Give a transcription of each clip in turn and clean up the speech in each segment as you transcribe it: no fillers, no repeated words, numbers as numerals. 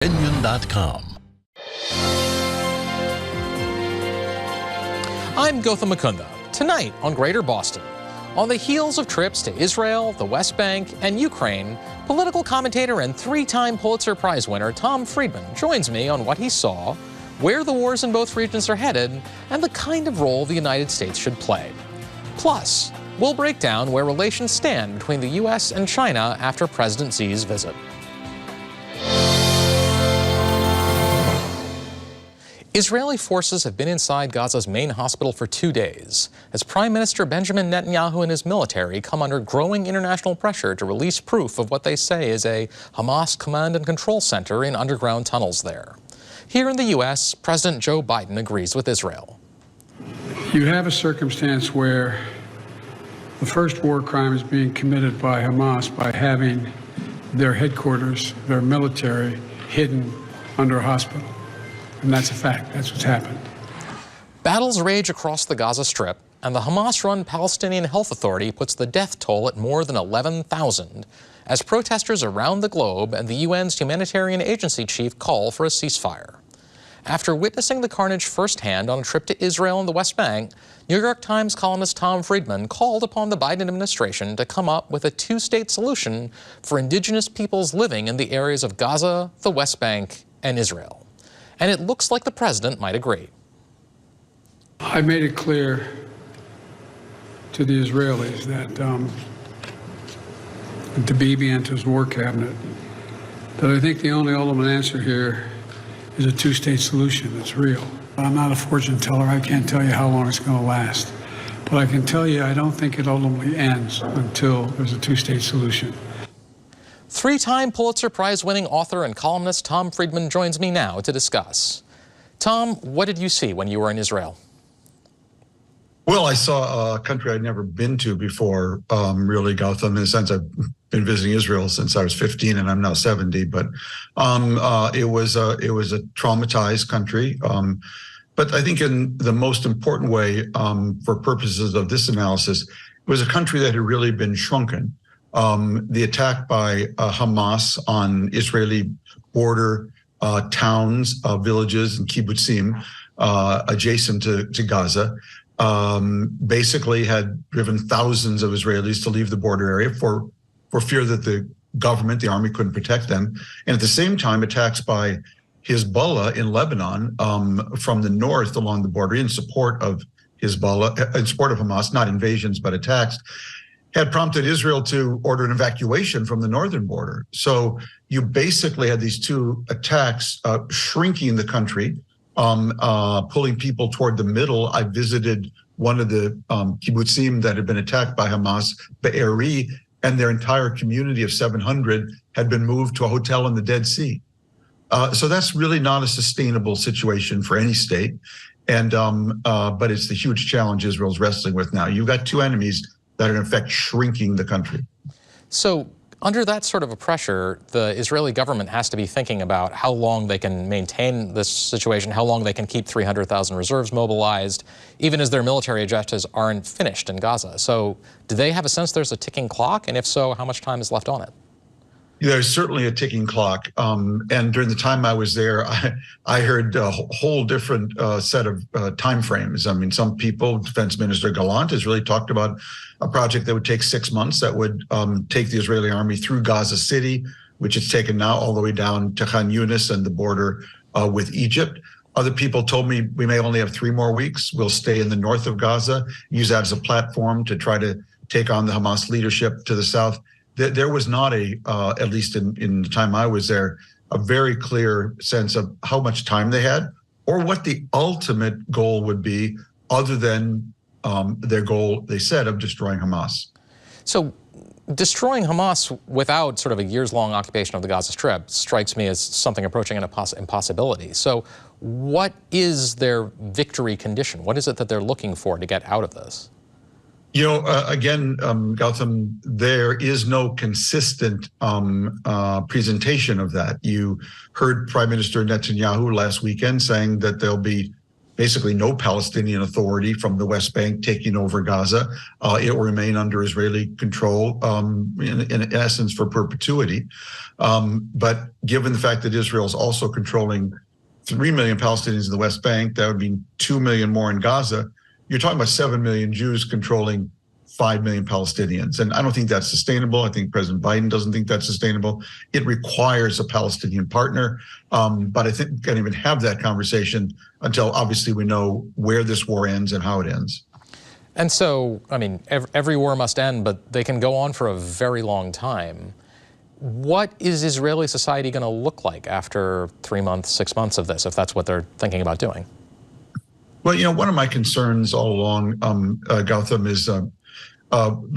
Opinion.com. I'm Gautam Mukunda. Tonight on Greater Boston, on the heels of trips to Israel, the West Bank, and Ukraine, political commentator and three-time Pulitzer Prize winner Tom Friedman joins me on what he saw, where the wars in both regions are headed, and the kind of role the United States should play. Plus, we'll break down where relations stand between the U.S. and China after President Xi's visit. Israeli forces have been inside Gaza's main hospital for 2 days, as Prime Minister Benjamin Netanyahu and his military come under growing international pressure to release proof of what they say is a Hamas command and control center in underground tunnels there. Here in the U.S., President Joe Biden agrees with Israel. You have a circumstance where the first war crime is being committed by Hamas by having their headquarters, their military, hidden under a hospital. And that's a fact. That's what's happened. Battles rage across the Gaza Strip, and the Hamas-run Palestinian Health Authority puts the death toll at more than 11,000, as protesters around the globe and the UN's humanitarian agency chief call for a ceasefire. After witnessing the carnage firsthand on a trip to Israel and the West Bank, New York Times columnist Tom Friedman called upon the Biden administration to come up with a two-state solution for indigenous peoples living in the areas of Gaza, the West Bank, and Israel. And it looks like the president might agree. I made it clear to the Israelis that to Bibi and to his war cabinet that I think the only ultimate answer here is a two-state solution that's real. I'm not a fortune teller. I can't tell you how long it's going to last. But I can tell you I don't think it ultimately ends until there's a two-state solution. Three-time Pulitzer Prize-winning author and columnist Tom Friedman joins me now to discuss. Tom, what did you see when you were in Israel? Well, I saw a country I'd never been to before, really, Gautam, in the sense I've been visiting Israel since I was 15 and I'm now 70. But it was a traumatized country. But I think in the most important way, for purposes of this analysis, it was a country that had really been shrunken. The attack by Hamas on Israeli border towns, villages, and kibbutzim adjacent to Gaza basically had driven thousands of Israelis to leave the border area for fear that the government, the army, couldn't protect them. And at the same time, attacks by Hezbollah in Lebanon from the north along the border in support of Hezbollah, in support of Hamas, not invasions, but attacks, had prompted Israel to order an evacuation from the northern border. So you basically had these two attacks shrinking the country, pulling people toward the middle. I visited one of the kibbutzim that had been attacked by Hamas, Be'eri, and their entire community of 700 had been moved to a hotel in the Dead Sea. So that's really not a sustainable situation for any state. And but it's the huge challenge Israel's wrestling with now. You've got two enemies that are in effect shrinking the country. So under that sort of a pressure, the Israeli government has to be thinking about how long they can maintain this situation, how long they can keep 300,000 reserves mobilized, even as their military objectives aren't finished in Gaza. So do they have a sense there's a ticking clock? And if so, how much time is left on it? There's certainly a ticking clock. And during the time I was there, I heard a whole different set of time frames. I mean, some people, Defense Minister Gallant has really talked about a project that would take 6 months that would take the Israeli army through Gaza City, which it's taken now all the way down to Khan Yunis and the border with Egypt. Other people told me we may only have 3 more weeks. We'll stay in the north of Gaza, use that as a platform to try to take on the Hamas leadership to the south. There was not at least in the time I was there, a very clear sense of how much time they had or what the ultimate goal would be other than their goal, they said, of destroying Hamas. So destroying Hamas without sort of a years-long occupation of the Gaza Strip strikes me as something approaching an impossibility. So what is their victory condition? What is it that they're looking for to get out of this? You know, again, Gautam, there is no consistent presentation of that. You heard Prime Minister Netanyahu last weekend saying that there'll be basically no Palestinian Authority from the West Bank taking over Gaza. It will remain under Israeli control in essence for perpetuity. But given the fact that Israel is also controlling 3 million Palestinians in the West Bank, that would mean 2 million more in Gaza. You're talking about 7 million Jews controlling 5 million Palestinians. And I don't think that's sustainable. I think President Biden doesn't think that's sustainable. It requires a Palestinian partner. But I think we can't even have that conversation until obviously we know where this war ends and how it ends. And so, I mean, every war must end, but they can go on for a very long time. What is Israeli society going to look like after 3 months, 6 months of this, if that's what they're thinking about doing? Well, you know, one of my concerns all along, Gautam, is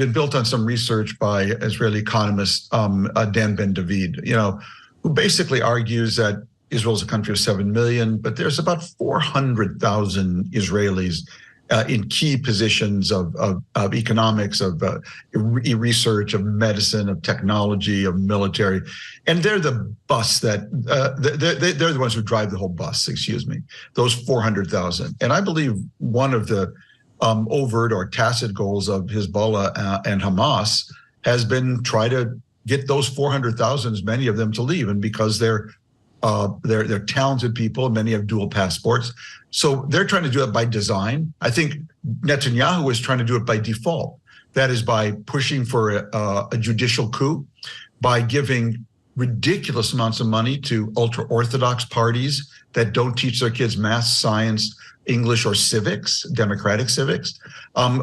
been built on some research by Israeli economist Dan Ben-David, you know, who basically argues that Israel is a country of 7 million, but there's about 400,000 Israelis in key positions of economics, of research, of medicine, of technology, of military. And they're the bus that, they're the ones who drive the whole bus, excuse me, those 400,000. And I believe one of the overt or tacit goals of Hezbollah and Hamas has been try to get those 400,000, many of them, to leave. And because they're talented people, many have dual passports. So they're trying to do it by design. I think Netanyahu is trying to do it by default. That is by pushing for a judicial coup, by giving ridiculous amounts of money to ultra-Orthodox parties that don't teach their kids math, science, English, or civics, democratic civics,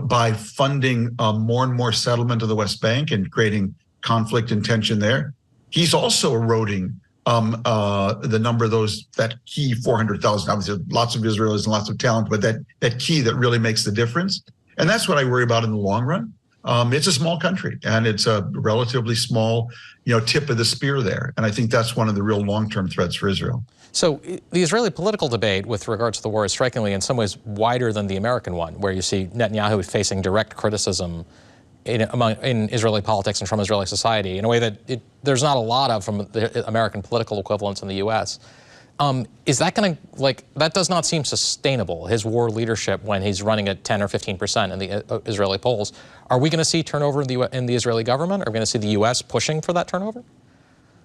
by funding more and more settlement of the West Bank and creating conflict and tension there. He's also eroding the number of that key 400,000. Obviously, lots of Israelis and lots of talent, but that key that really makes the difference. And that's what I worry about in the long run. It's a small country, and it's a relatively small, tip of the spear there. And I think that's one of the real long-term threats for Israel. So the Israeli political debate with regards to the war is strikingly in some ways wider than the American one, where you see Netanyahu facing direct criticism in Israeli politics and from Israeli society in a way that there's not a lot of from the American political equivalents in the U.S. Is that going to, that does not seem sustainable, his war leadership, when he's running at 10 or 15% in the Israeli polls. Are we going to see turnover in the Israeli government? Are we going to see the U.S. pushing for that turnover?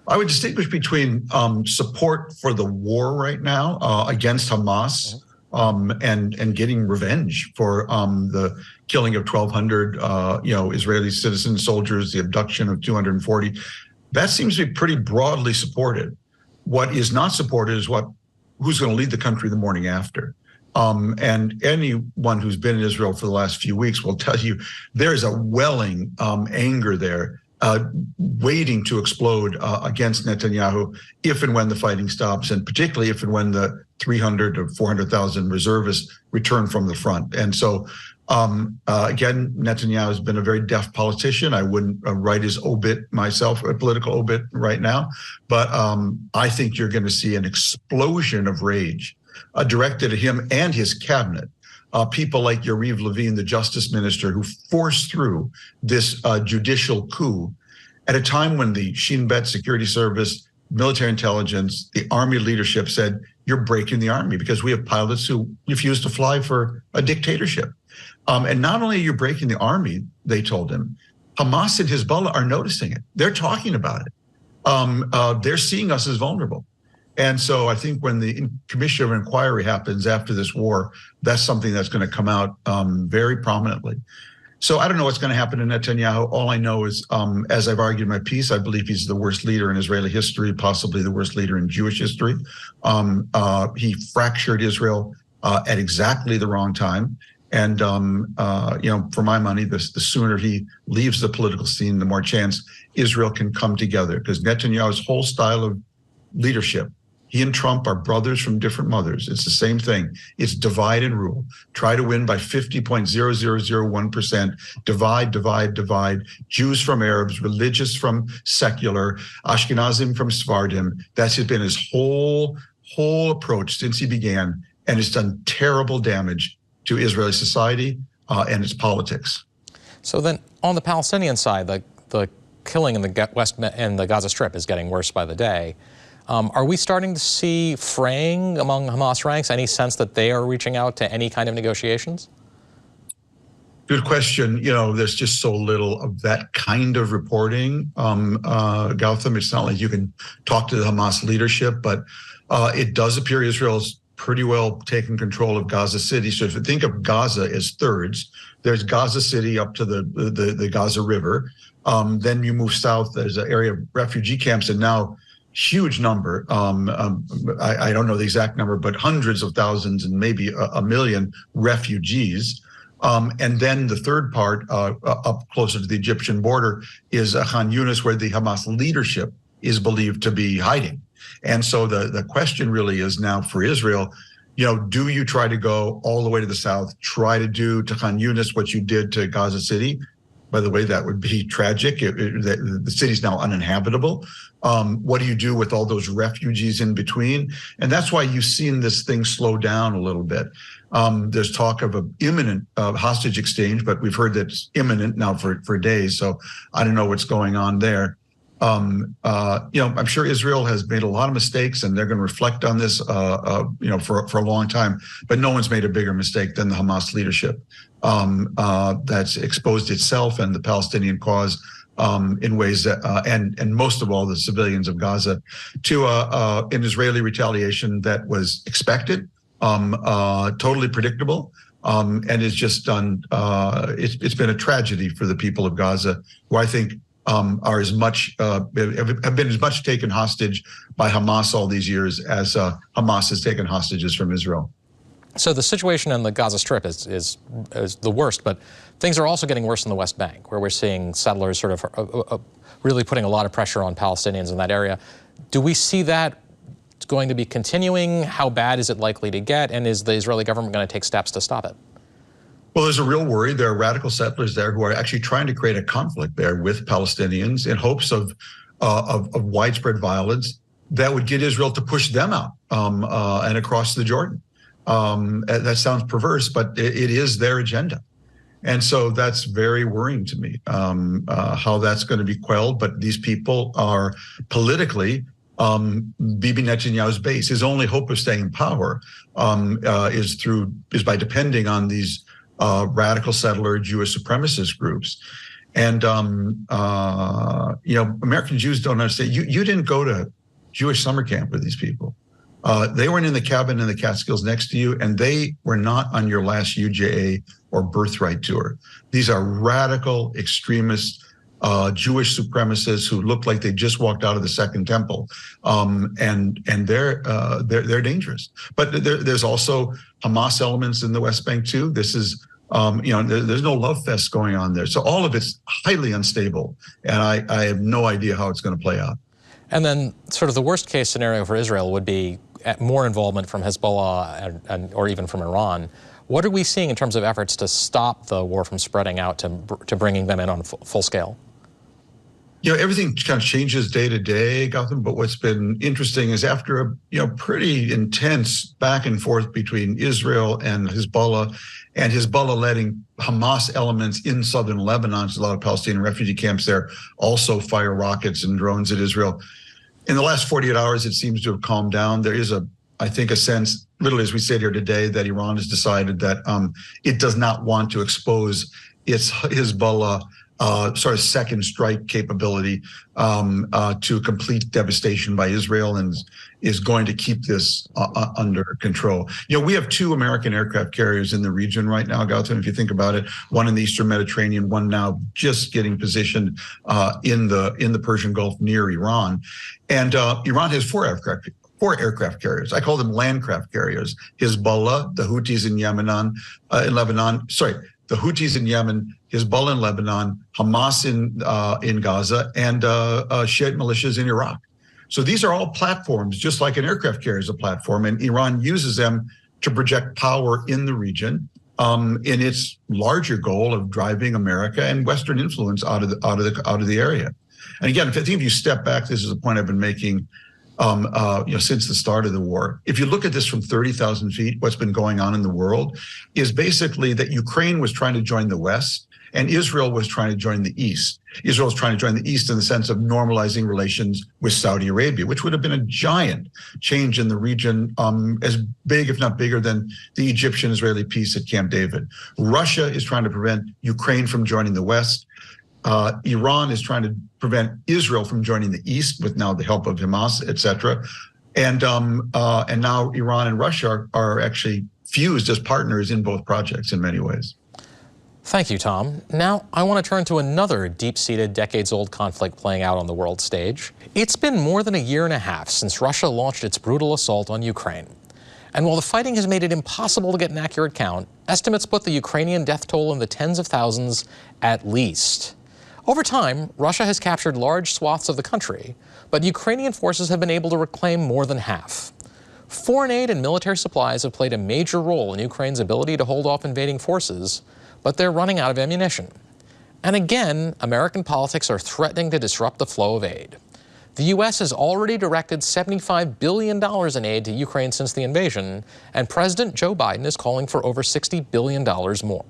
I would distinguish between support for the war right now against Hamas and getting revenge for the killing of 1,200 Israeli citizen soldiers, the abduction of 240. That seems to be pretty broadly supported. What is not supported is who's going to lead the country the morning after. And anyone who's been in Israel for the last few weeks will tell you there is a welling anger there waiting to explode against Netanyahu if and when the fighting stops, and particularly if and when the 300 or 400,000 reservists return from the front. And so, again, Netanyahu has been a very deft politician. I wouldn't write his obit myself, a political obit right now, but I think you're going to see an explosion of rage directed at him and his cabinet. People like Yariv Levin, the justice minister, who forced through this judicial coup at a time when the Shin Bet security service, military intelligence, the army leadership said, you're breaking the army because we have pilots who refuse to fly for a dictatorship. And not only are you breaking the army, they told him, Hamas and Hezbollah are noticing it. They're talking about it. They're seeing us as vulnerable. And so I think when the commission of inquiry happens after this war, that's something that's going to come out very prominently. So I don't know what's going to happen to Netanyahu. All I know is, as I've argued in my piece, I believe he's the worst leader in Israeli history, possibly the worst leader in Jewish history. He fractured Israel at exactly the wrong time. And, for my money, the sooner he leaves the political scene, the more chance Israel can come together. Because Netanyahu's whole style of leadership, he and Trump are brothers from different mothers. It's the same thing. It's divide and rule. Try to win by 50.0001%. Divide, divide, divide. Jews from Arabs, religious from secular, Ashkenazim from Sephardim. That's been his whole approach since he began, and it's done terrible damage to Israeli society and its politics. So then, on the Palestinian side, the killing in the West and the Gaza Strip is getting worse by the day. Are we starting to see fraying among Hamas ranks? Any sense that they are reaching out to any kind of negotiations? Good question. There's just so little of that kind of reporting, Gautam. It's not like you can talk to the Hamas leadership, but it does appear Israel's pretty well taken control of Gaza City. So if you think of Gaza as thirds, there's Gaza City up to the Gaza River. Then you move south, there's an area of refugee camps, and now huge number. I don't know the exact number, but hundreds of thousands and maybe a million refugees. And then the third part, up closer to the Egyptian border, is Khan Yunis, where the Hamas leadership is believed to be hiding. And so the question really is now for Israel, do you try to go all the way to the south, try to do to Khan Yunis what you did to Gaza City? By the way, that would be tragic. The city's now uninhabitable. What do you do with all those refugees in between? And that's why you've seen this thing slow down a little bit. There's talk of an imminent hostage exchange, but we've heard that it's imminent now for days. So I don't know what's going on there. I'm sure Israel has made a lot of mistakes, and they're going to reflect on this, for a long time. But no one's made a bigger mistake than the Hamas leadership that's exposed itself and the Palestinian cause in ways that, and most of all, the civilians of Gaza to an Israeli retaliation that was expected, totally predictable, and is just done. It's been a tragedy for the people of Gaza, who I think are as much have been as much taken hostage by Hamas all these years as Hamas has taken hostages from Israel. So the situation in the Gaza Strip is the worst, but things are also getting worse in the West Bank, where we're seeing settlers sort of really putting a lot of pressure on Palestinians in that area. Do we see that going to be continuing? How bad is it likely to get? And is the Israeli government going to take steps to stop it? Well, there's a real worry. There are radical settlers there who are actually trying to create a conflict there with Palestinians in hopes of widespread violence that would get Israel to push them out and across the Jordan. That sounds perverse, but it is their agenda. And so that's very worrying to me, how that's going to be quelled. But these people are politically Bibi Netanyahu's base. His only hope of staying in power is by depending on these radical settler Jewish supremacist groups. And, American Jews don't understand. You didn't go to Jewish summer camp with these people. They weren't in the cabin in the Catskills next to you, and they were not on your last UJA or birthright tour. These are radical extremist Jewish supremacists who look like they just walked out of the Second Temple, and they're dangerous. But there's also Hamas elements in the West Bank too. This is there's no love fest going on there. So all of it's highly unstable, and I have no idea how it's going to play out. And then sort of the worst case scenario for Israel would be more involvement from Hezbollah or even from Iran. What are we seeing in terms of efforts to stop the war from spreading out to bringing them in on full scale? Everything kind of changes day to day, Gautam, but what's been interesting is after a pretty intense back and forth between Israel and Hezbollah letting Hamas elements in southern Lebanon, there's a lot of Palestinian refugee camps there, also fire rockets and drones at Israel. In the last 48 hours, it seems to have calmed down. There is I think a sense, literally as we sit here today, that Iran has decided that it does not want to expose its Hezbollah sort of second strike capability to complete devastation by Israel, and is going to keep this under control. We have 2 American aircraft carriers in the region right now, Gautam, if you think about it, one in the Eastern Mediterranean, one now just getting positioned in the Persian Gulf near Iran. And Iran has 4 aircraft carriers. I call them landcraft carriers. Hezbollah, the Houthis in Lebanon, the Houthis in Yemen, Hezbollah in Lebanon, Hamas in Gaza, and Shiite militias in Iraq. So these are all platforms, just like an aircraft carrier is a platform, and Iran uses them to project power in the region in its larger goal of driving America and Western influence out of the area. And again, I think if you step back, this is a point I've been making. since the start of the war. If you look at this from 30,000 feet, what's been going on in the world is basically that Ukraine was trying to join the West and Israel was trying to join the East. Israel was trying to join the East in the sense of normalizing relations with Saudi Arabia, which would have been a giant change in the region, as big, if not bigger, than the Egyptian-Israeli peace at Camp David. Russia is trying to prevent Ukraine from joining the West. Iran is trying to prevent Israel from joining the East with now the help of Hamas, et cetera. And now Iran and Russia are actually fused as partners in both projects in many ways. Thank you, Tom. Now, I want to turn to another deep-seated, decades-old conflict playing out on the world stage. It's been more than a year and a half since Russia launched its brutal assault on Ukraine. And while the fighting has made it impossible to get an accurate count, estimates put the Ukrainian death toll in the tens of thousands at least. Over time, Russia has captured large swaths of the country, but Ukrainian forces have been able to reclaim more than half. Foreign aid and military supplies have played a major role in Ukraine's ability to hold off invading forces, but they're running out of ammunition. And again, American politics are threatening to disrupt the flow of aid. The U.S. has already directed $75 billion in aid to Ukraine since the invasion, and President Joe Biden is calling for over $60 billion more.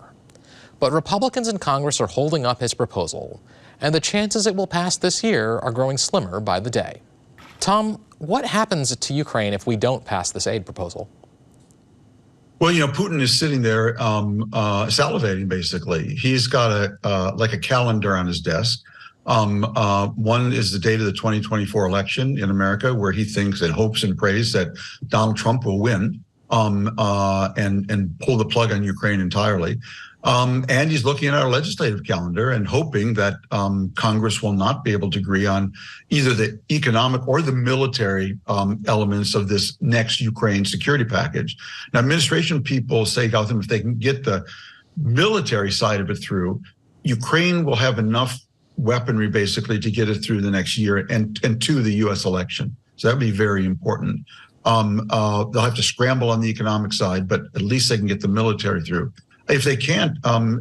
But Republicans in Congress are holding up his proposal, and the chances it will pass this year are growing slimmer by the day. Tom, what happens to Ukraine if we don't pass this aid proposal? Well, Putin is sitting there salivating, basically. He's got a calendar on his desk. One is the date of the 2024 election in America, where he thinks and hopes and prays that Donald Trump will win and pull the plug on Ukraine entirely. And he's looking at our legislative calendar and hoping that Congress will not be able to agree on either the economic or the military elements of this next Ukraine security package. Now, administration people say, Gautam, if they can get the military side of it through, Ukraine will have enough weaponry basically to get it through the next year and to the U.S. election. So that would be very important. They'll have to scramble on the economic side, but at least they can get the military through. If they can't,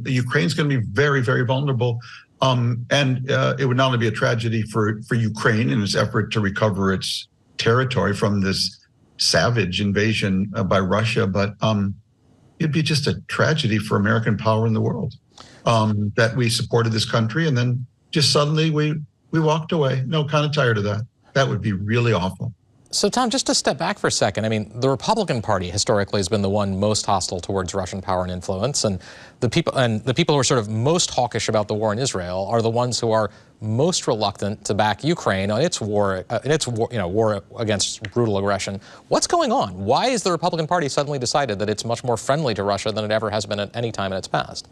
Ukraine's going to be very, very vulnerable. And it would not only be a tragedy for Ukraine in its effort to recover its territory from this savage invasion by Russia, but it'd be just a tragedy for American power in the world, that we supported this country and then just suddenly we walked away. No, kind of tired of that. That would be really awful. So, Tom, just to step back for a second, I mean, the Republican Party historically has been the one most hostile towards Russian power and influence, and the people who are sort of most hawkish about the war in Israel are the ones who are most reluctant to back Ukraine on its war against brutal aggression. What's going on? Why is the Republican Party suddenly decided that it's much more friendly to Russia than it ever has been at any time in its past?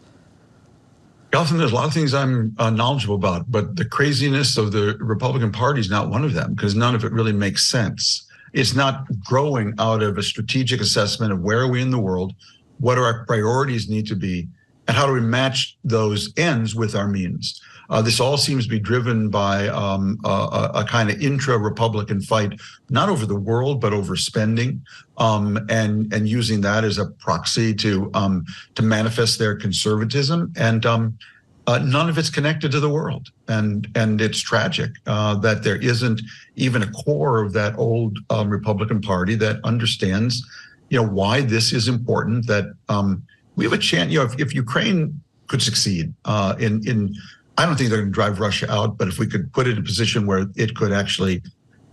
Gautam, there's a lot of things I'm knowledgeable about, but the craziness of the Republican Party is not one of them, because none of it really makes sense. It's not growing out of a strategic assessment of where are we in the world, what are our priorities need to be, and how do we match those ends with our means. This all seems to be driven by a kind of intra-Republican fight, not over the world, but over spending, and using that as a proxy to manifest their conservatism. And none of it's connected to the world. And it's tragic that there isn't even a core of that old Republican Party that understands, why this is important, that we have a chance, if Ukraine could succeed I don't think they're going to drive Russia out, but if we could put it in a position where it could actually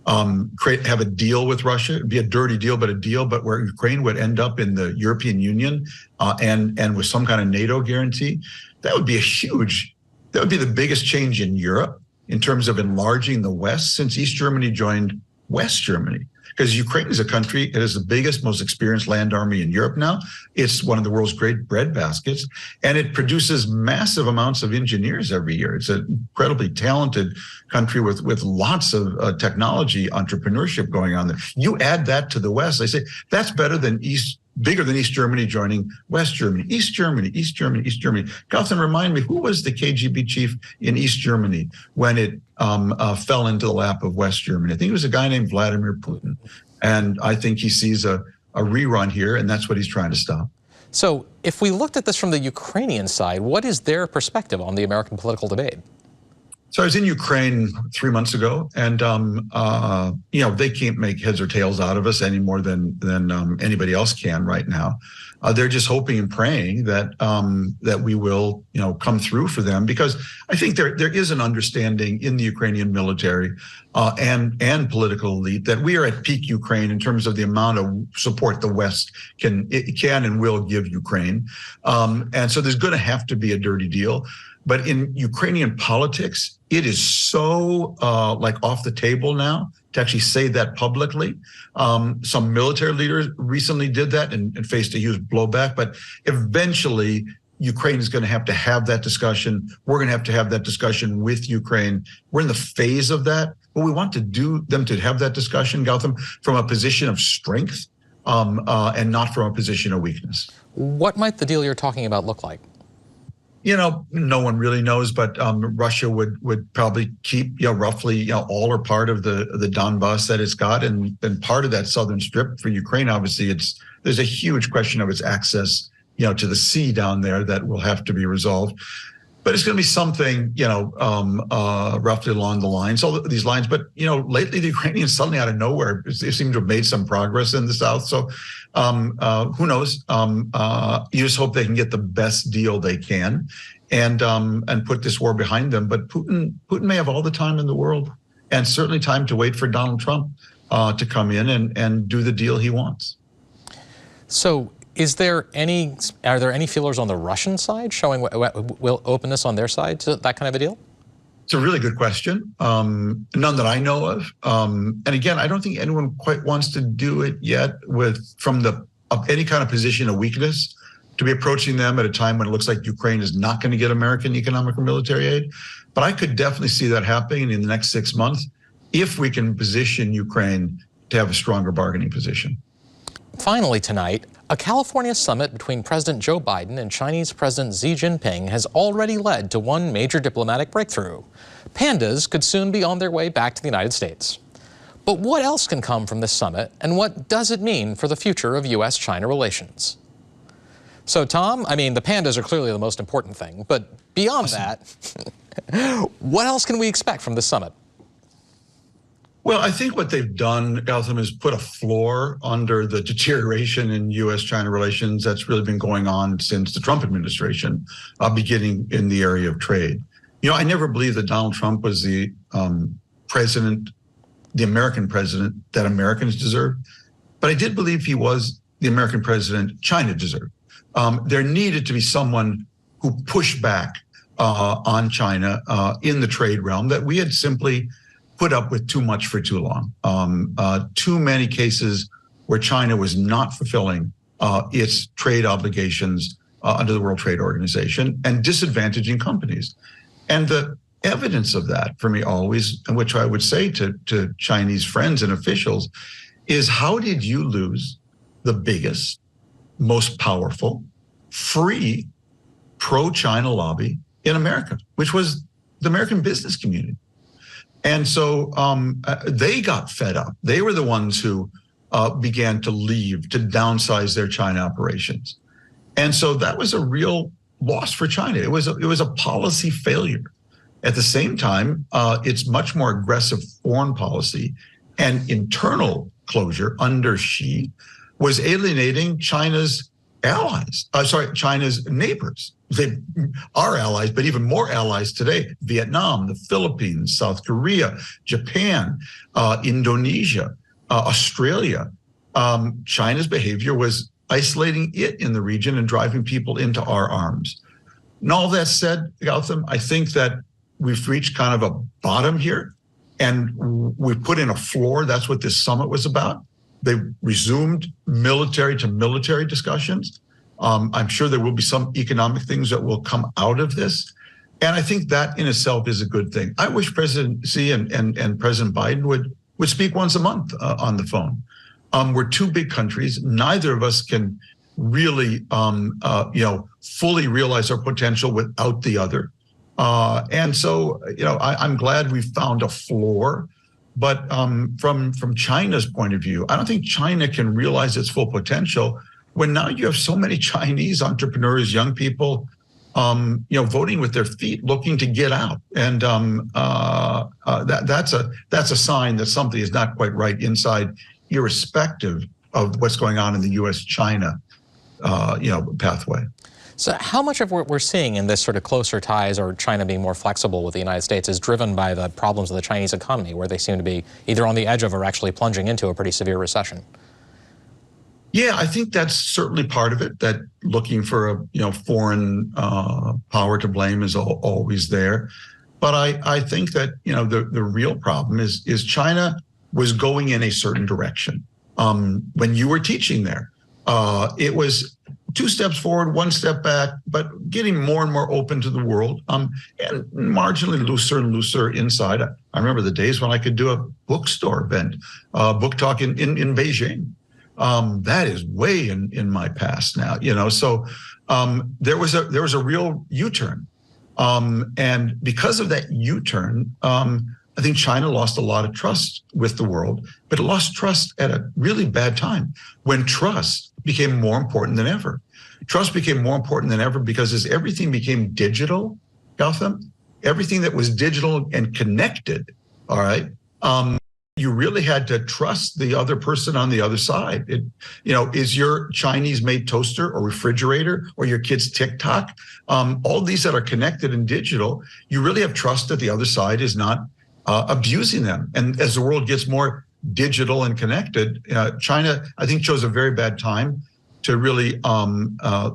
have a deal with Russia, it'd be a dirty deal, but a deal, but where Ukraine would end up in the European Union and with some kind of NATO guarantee, that would be that would be the biggest change in Europe in terms of enlarging the West since East Germany joined West Germany. Because Ukraine is a country, it is the biggest, most experienced land army in Europe now. It's one of the world's great breadbaskets, and it produces massive amounts of engineers every year. It's an incredibly talented country with lots of technology, entrepreneurship going on there. You add that to the West, I say, that's better than bigger than East Germany joining West Germany. East Germany, East Germany, East Germany. Gautam, remind me, who was the KGB chief in East Germany when it fell into the lap of West Germany? I think it was a guy named Vladimir Putin. And I think he sees a rerun here, and that's what he's trying to stop. So if we looked at this from the Ukrainian side, what is their perspective on the American political debate? So I was in Ukraine 3 months ago, and they can't make heads or tails out of us any more than anybody else can right now. They're just hoping and praying that we will come through for them, because I think there is an understanding in the Ukrainian military and political elite that we are at peak Ukraine in terms of the amount of support the West can and will give Ukraine, and so there's going to have to be a dirty deal. But in Ukrainian politics, it is so off the table now to actually say that publicly. Some military leaders recently did that and faced a huge blowback. But eventually, Ukraine is going to have that discussion. We're going to have that discussion with Ukraine. We're in the phase of that. But we want them to have that discussion, Gautam, from a position of strength and not from a position of weakness. What might the deal you're talking about look like? No one really knows, but Russia would probably keep, roughly, all or part of the Donbass that it's got, and part of that southern strip for Ukraine. Obviously, there's a huge question of its access, to the sea down there that will have to be resolved. But it's going to be something, roughly along the lines, all these lines. But, lately the Ukrainians suddenly out of nowhere, they seem to have made some progress in the south. So who knows? You just hope they can get the best deal they can and put this war behind them. But Putin may have all the time in the world, and certainly time to wait for Donald Trump to come in and do the deal he wants. So are there any feelers on the Russian side showing will openness on their side to that kind of a deal? It's a really good question. None that I know of. And again, I don't think anyone quite wants to do it yet from any kind of position of weakness, to be approaching them at a time when it looks like Ukraine is not going to get American economic or military aid. But I could definitely see that happening in the next 6 months if we can position Ukraine to have a stronger bargaining position. Finally tonight, a California summit between President Joe Biden and Chinese President Xi Jinping has already led to one major diplomatic breakthrough. Pandas could soon be on their way back to the United States. But what else can come from this summit, and what does it mean for the future of U.S.-China relations? So, Tom, the pandas are clearly the most important thing, but beyond that, what else can we expect from this summit? Well, I think what they've done, Gautam, is put a floor under the deterioration in U.S.-China relations that's really been going on since the Trump administration, beginning in the area of trade. I never believed that Donald Trump was the American president that Americans deserved, but I did believe he was the American president China deserved. There needed to be someone who pushed back on China in the trade realm that we had simply put up with too much for too long. Too many cases where China was not fulfilling its trade obligations under the World Trade Organization and disadvantaging companies. And the evidence of that for me always, and which I would say to Chinese friends and officials, is how did you lose the biggest, most powerful, free, pro-China lobby in America, which was the American business community? And so they got fed up. They were the ones who began to leave, to downsize their China operations. And so that was a real loss for China. It was a policy failure. At the same time, its much more aggressive foreign policy and internal closure under Xi was alienating China's China's neighbors. They are allies, but even more allies today: Vietnam, the Philippines, South Korea, Japan, Indonesia, Australia. China's behavior was isolating it in the region and driving people into our arms. And all that said, Gautam, I think that we've reached kind of a bottom here, and we've put in a floor. That's what this summit was about. They resumed military to military discussions. I'm sure there will be some economic things that will come out of this. And I think that in itself is a good thing. I wish President Xi and President Biden would speak once a month on the phone. We're two big countries. Neither of us can really, fully realize our potential without the other. And so, I'm glad we found a floor. But from China's point of view, I don't think China can realize its full potential when now you have so many Chinese entrepreneurs, young people, voting with their feet, looking to get out. And that's a sign that something is not quite right inside, irrespective of what's going on in the U.S.-China, pathway. So how much of what we're seeing in this sort of closer ties, or China being more flexible with the United States, is driven by the problems of the Chinese economy, where they seem to be either on the edge of or actually plunging into a pretty severe recession? Yeah, I think that's certainly part of it, that looking for a foreign power to blame is always there. But I think that the real problem is China was going in a certain direction. When you were teaching there, it was 2 steps forward, 1 step back, but getting more and more open to the world, and marginally looser and looser inside. I remember the days when I could do a bookstore event, book talk in Beijing. That is way in my past now, So there was a real U-turn, and because of that U-turn, I think China lost a lot of trust with the world, but it lost trust at a really bad time when trust became more important than ever. Trust became more important than ever because as everything became digital, Gotham, everything that was digital and connected, all right, you really had to trust the other person on the other side. Is your Chinese-made toaster or refrigerator or your kid's TikTok, all these that are connected and digital, you really have trust that the other side is not abusing them. And as the world gets more digital and connected, China, I think, chose a very bad time to really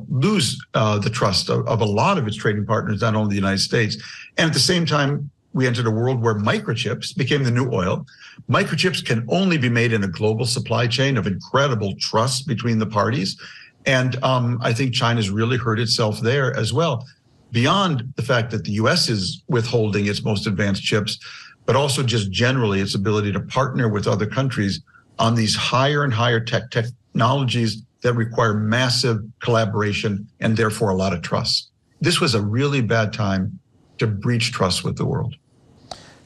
lose the trust of a lot of its trading partners, not only the United States. And at the same time, we entered a world where microchips became the new oil. Microchips can only be made in a global supply chain of incredible trust between the parties. And I think China's really hurt itself there as well, beyond the fact that the U.S. is withholding its most advanced chips, but also just generally its ability to partner with other countries on these higher and higher technologies that require massive collaboration and therefore a lot of trust. This was a really bad time to breach trust with the world.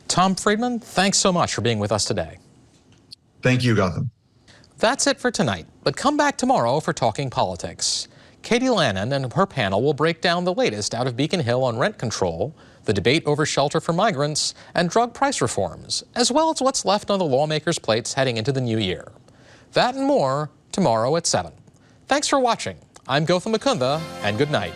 Tom Friedman, thanks so much for being with us today. Thank you, Gotham. That's it for tonight, but come back tomorrow for Talking Politics. Katie Lannon and her panel will break down the latest out of Beacon Hill on rent control, the debate over shelter for migrants, and drug price reforms, as well as what's left on the lawmakers' plates heading into the new year. That and more tomorrow at 7. Thanks for watching. I'm Gautam Mukunda, and good night.